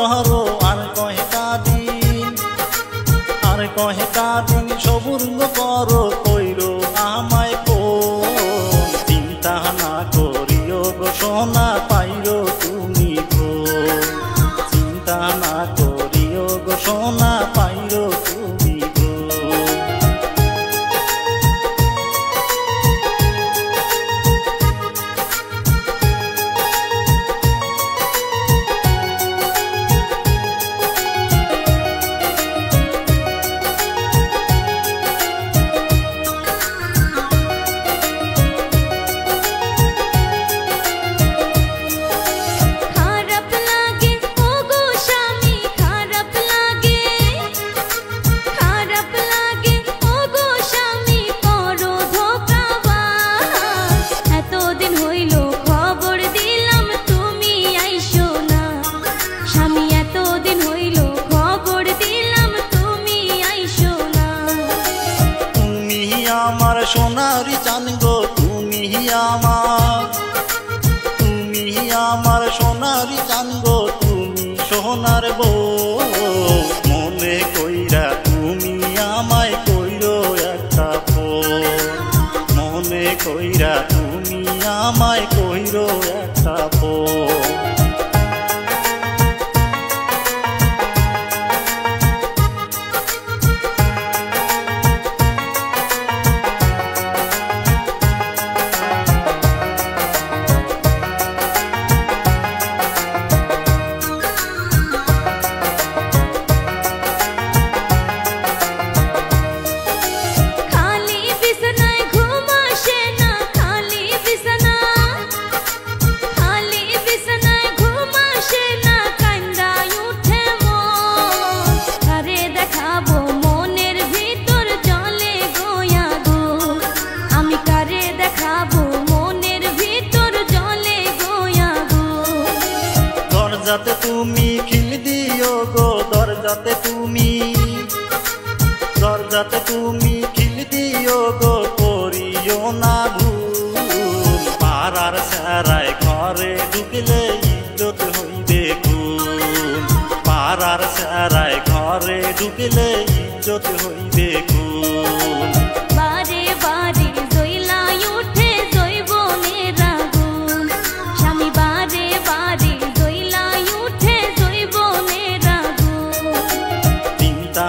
করো আর কয়টা দিন, আর কয়টা দিন সবুর করো কইরো আমায় ফোন। চিন্তা না করিও গো সোনা পাইরো তুমি ফোন, চিন্তা না করিও গো সোনা পাইরো তুমি ফোন। আমার সোনারি চাঁদ গো তুমি আমার, তুমি আমার সোনারি চাঁদ গো তুমি সোনার বউ। মনে কইরা তুমি আমায় কইরো একটা ফোন, মনে কইরা তুমি আমায় কইরো একটা ফোন। দরজাতে তুমি খিল দিও গো, দরজাতে তুমি, দরজাতে তুমি খিল দিও গো, করিও না ভুল। পাড়ার সারায় ঘরে ঢুকলে ইজ্জত হইবে খুন, পাড়ার সারায় ঘরে ঢুকলে ইজ্জত হইবে খুন। বারে বারে জইলাই উঠে জৈবনের আগুন, স্বামী বারে বারে জইলাই উঠে জৈবনের আগুন। চিন্তা